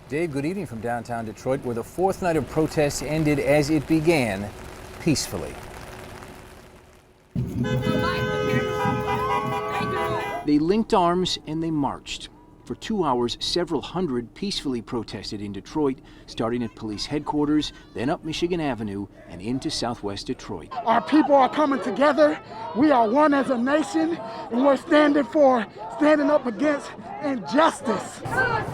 Dave, good evening from downtown Detroit, where the fourth night of protests ended as it began, peacefully. They linked arms and they marched. For 2 hours, several hundred peacefully protested in Detroit, starting at police headquarters, then up Michigan Avenue and into southwest Detroit. Our people are coming together. We are one as a nation, and we're standing up against injustice. On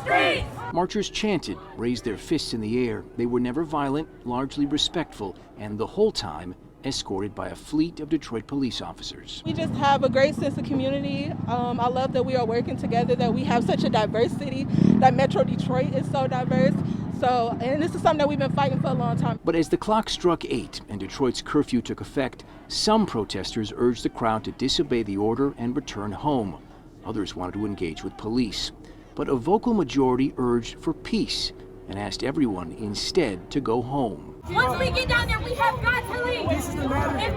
streets! Marchers chanted, raised their fists in the air. They were never violent, largely respectful, and the whole time escorted by a fleet of Detroit police officers. We just have a great sense of community. I love that we are working together, that we have such a diverse city, that Metro Detroit is so diverse. And this is something that we've been fighting for a long time. But as the clock struck 8 and Detroit's curfew took effect, some protesters urged the crowd to disobey the order and return home. Others wanted to engage with police. But a vocal majority urged for peace and asked everyone instead to go home. Once we get down there, we have got to leave. If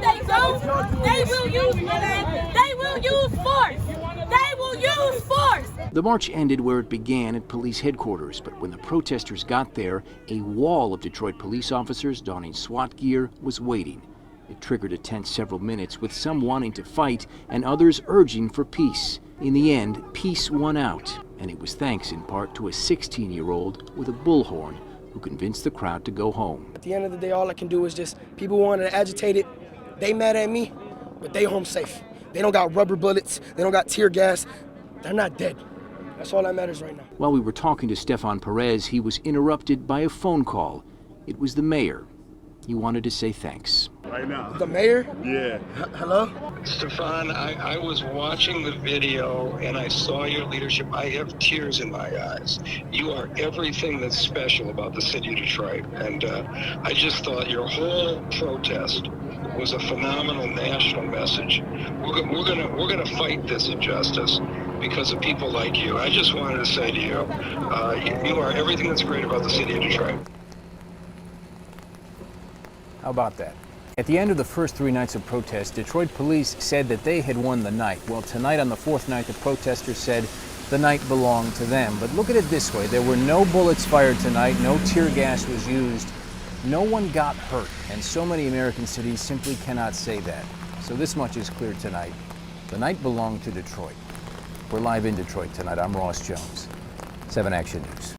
they don't, they will use force. They will use force. They will use force. The march ended where it began at police headquarters, but when the protesters got there, a wall of Detroit police officers donning SWAT gear was waiting. It triggered a tense several minutes, with some wanting to fight and others urging for peace. In the end, peace won out, and it was thanks in part to a 16-year-old with a bullhorn who convinced the crowd to go home. At the end of the day, all I can do is just, people wanted to agitate it, they mad at me, but they home safe. They don't got rubber bullets, they don't got tear gas, they're not dead. That's all that matters right now. While we were talking to STEFAN PEREZ, he was interrupted by a phone call. It was the mayor. He wanted to say thanks. Right now. The mayor? Yeah. Hello? Stefan, I was watching the video and I saw your leadership. I have tears in my eyes. You are everything that's special about the city of Detroit. And I just thought your whole protest was a phenomenal national message. We're gonna fight this injustice because of people like you. I just wanted to say to you, you are everything that's great about the city of Detroit. How about that? At the end of the first 3 nights of protest, Detroit police said that they had won the night. Well, tonight on the fourth night, the protesters said the night belonged to them. But look at it this way. There were no bullets fired tonight. No tear gas was used. No one got hurt. And so many American cities simply cannot say that. So this much is clear tonight. The night belonged to Detroit. We're live in Detroit tonight. I'm Ross Jones, 7 Action News.